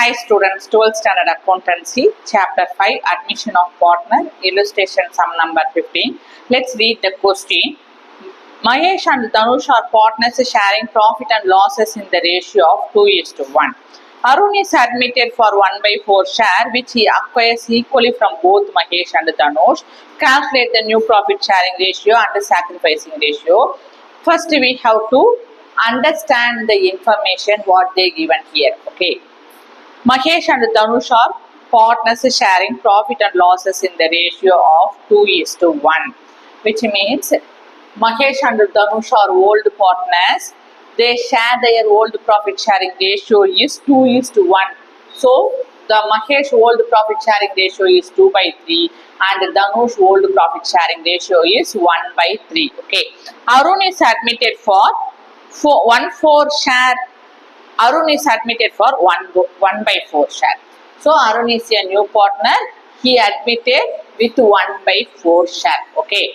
Hi students, 12th Standard Accountancy, Chapter-5, Admission of Partner, Illustration sum number 15. Let's read the question. Mahesh and Dhanush are partners sharing profit and losses in the ratio of 2:1. Arun is admitted for 1/4 share which he acquires equally from both Mahesh and Dhanush. Calculate the new profit sharing ratio and the sacrificing ratio. First we have to understand the information what they given here. Okay. Mahesh and Dhanush are partners sharing profit and losses in the ratio of 2:1, which means Mahesh and Dhanush are old partners. They share their old profit sharing ratio is 2:1. So the Mahesh old profit sharing ratio is 2/3 and Dhanush old profit sharing ratio is 1/3. Okay. Arun is admitted for 1/4 share. Arun is admitted for 1/4 share. So Arun is a new partner. He admitted with 1/4 share. Okay.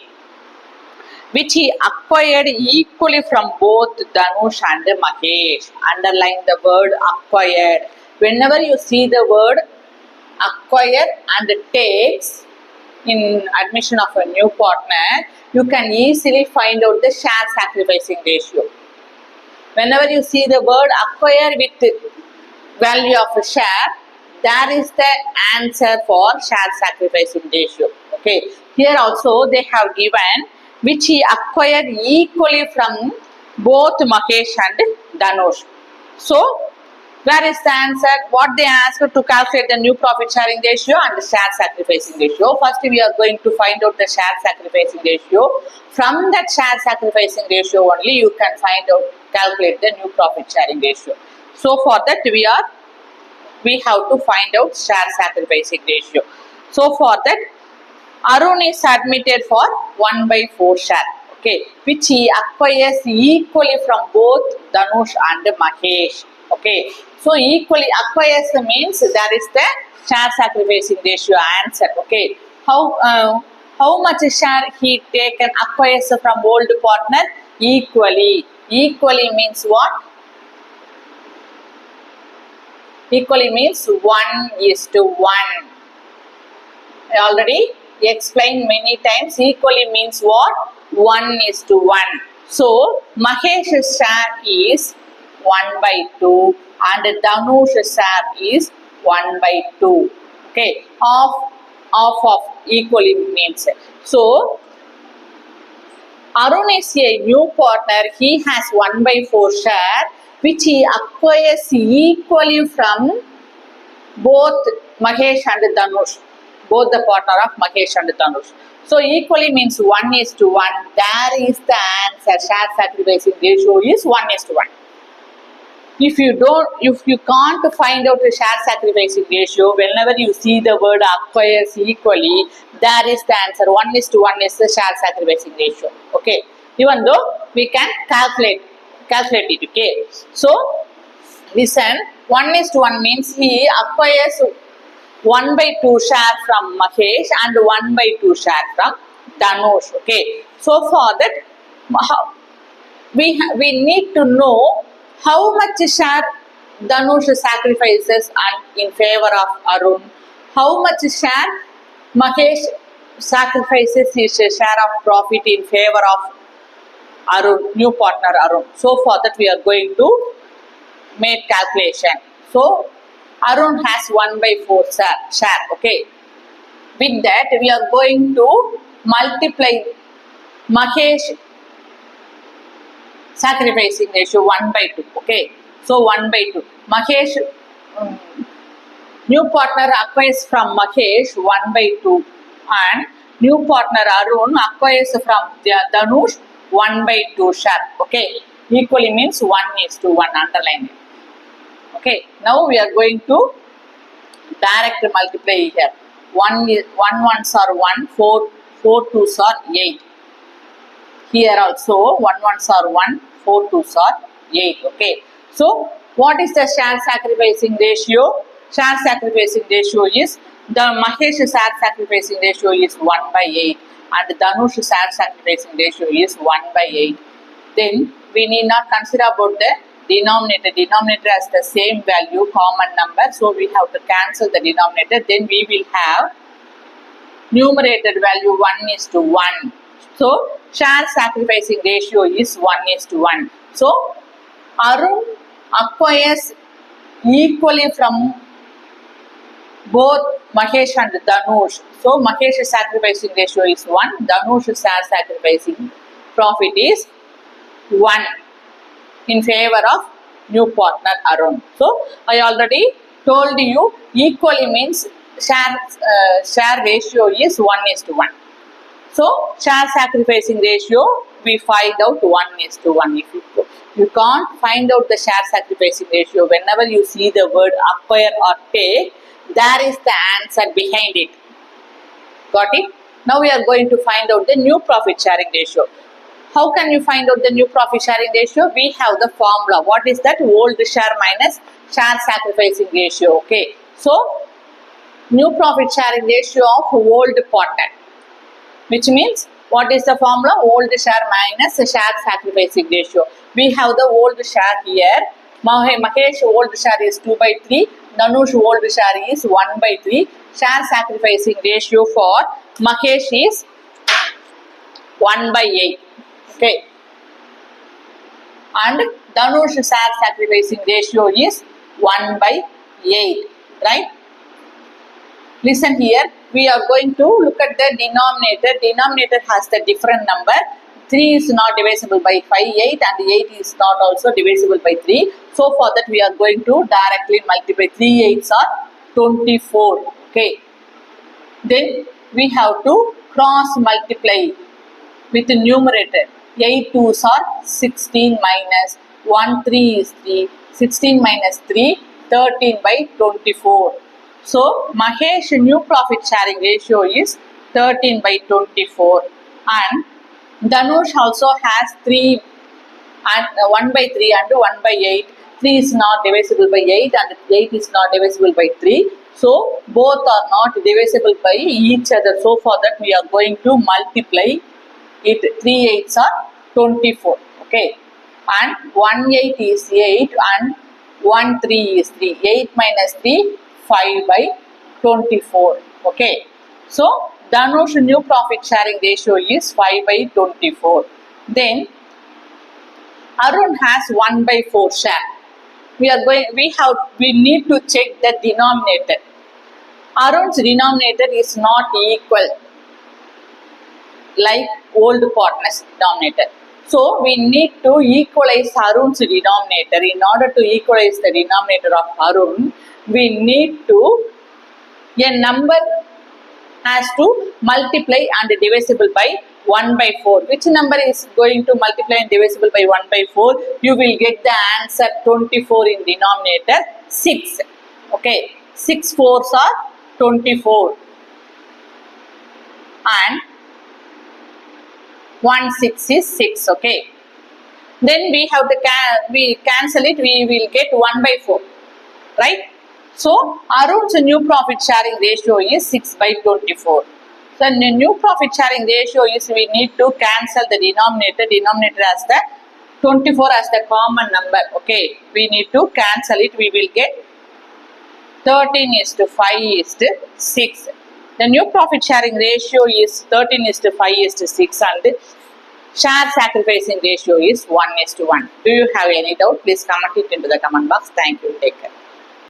Which he acquired equally from both Dhanush and Mahesh. Underline the word acquired. Whenever you see the word acquire and takes in admission of a new partner, you can easily find out the share sacrificing ratio. Whenever you see the word acquire with value of a share, that is the answer for share sacrificing ratio. Okay. Here also they have given which he acquired equally from both Mahesh and Dhanush. So, where is the answer? What they asked to calculate the new profit sharing ratio and the share sacrificing ratio. First, we are going to find out the share sacrificing ratio. From that share sacrificing ratio only, you can find out, calculate the new profit sharing ratio. So, for that, we have to find out share sacrificing ratio. So, for that, Arun is admitted for 1/4 share, okay, which he acquires equally from both Dhanush and Mahesh, okay. So equally acquires means that is the share sacrificing ratio answer, okay. How much share he taken acquires from old partner? Equally. Equally means what? Equally means 1:1. I already explained many times. Equally means what? 1:1. So Mahesh's share is 1/2 and Dhanush's share is 1/2. Okay, half of equally means. So Arun is a new partner. He has 1/4 share which he acquires equally from both Mahesh and Dhanush. Both the partner of Mahesh and Dhanush. So equally means 1:1. There is the answer. Share sacrificing ratio is 1:1. If you can't find out the share sacrificing ratio, whenever you see the word acquires equally, there is the answer. 1:1 is the share sacrificing ratio. Okay. Even though we can calculate it. Okay. So listen. 1:1 means he acquires 1/2 share from Mahesh and 1/2 share from Dhanush. Okay. So for that, we need to know how much share Dhanush sacrifices and in favor of Arun. How much share Mahesh sacrifices his share of profit in favor of Arun, new partner Arun. So for that we are going to make calculation. So Arun has 1/4 share, okay. With that, we are going to multiply Mahesh sacrificing ratio 1/2, okay. So 1/2. Mahesh, new partner acquires from Mahesh 1/2 and new partner Arun acquires from Dhanush 1/2 share, okay. Equally means 1:1, underline it. Okay, now we are going to direct multiply here. 1 ones are 1, 4 twos are 8. Here also 1 ones are 1, 4 twos are 8. Okay, so what is the share sacrificing ratio? Share sacrificing ratio is the Mahesh share sacrificing ratio is 1/8 and Dhanush share sacrificing ratio is 1/8. Then we need not consider about the Denominator has the same value, common number. So we have to cancel the denominator. Then we will have numerator value 1:1. So share sacrificing ratio is 1:1. So Arun acquires equally from both Mahesh and Dhanush. So Mahesh's sacrificing ratio is 1. Dhanush's share sacrificing profit is 1 in favor of new partner Arun. So I already told you equally means share ratio is 1:1. So share sacrificing ratio we find out 1:1. If you can't find out the share sacrificing ratio, whenever you see the word acquire or take, there is the answer behind it. Got it? Now we are going to find out the new profit sharing ratio. How can you find out the new profit sharing ratio? We have the formula. What is that? Old share minus share sacrificing ratio. Okay. So new profit sharing ratio of old partner, which means what is the formula? Old share minus share sacrificing ratio. We have the old share here. Mahesh old share is 2/3. Dhanush old share is 1/3. Share sacrificing ratio for Mahesh is 1/8. Okay. And Dhanush share sacrificing ratio is 1/8. Right? Listen here. We are going to look at the denominator. Denominator has the different number. 3 is not divisible by 5, 8, and 8 is not also divisible by 3. So for that we are going to directly multiply. 3 8s are 24. Okay. Then we have to cross multiply with the numerator. 8 2s are 16 minus 1 3 is 3. 16 minus 3, 13/24. So Mahesh new profit sharing ratio is 13/24, and Dhanush also has 3 and 1/3 and 1/8. 3 is not divisible by 8 and 8 is not divisible by 3. So both are not divisible by each other. So for that we are going to multiply it. 3 8s are 24. Okay. And 1 8 is 8 and 1 3 is 3. 8 minus 3, 5/24. Okay. So Dhanush new profit sharing ratio is 5/24. Then Arun has 1/4 share. We need to check the denominator. Arun's denominator is not equal like old partner's denominator. So we need to equalize Arun's denominator. In order to equalize the denominator of Arun, we need to, a number has to multiply and divisible by 1/4. Which number is going to multiply and divisible by 1/4? You will get the answer 24 in denominator, 6. Okay. 6 4s are 24. And 1 6 is 6. Okay. Then we have to we cancel it. We will get 1/4. Right. So Arun's new profit sharing ratio is 6/24. So the new profit sharing ratio is we need to cancel the denominator. Denominator as the 24 as the common number. Okay. We need to cancel it. We will get 13:5:6. The new profit sharing ratio is 13:5:6 and share sacrificing ratio is 1:1. Do you have any doubt? Please comment it into the comment box. Thank you. Take care.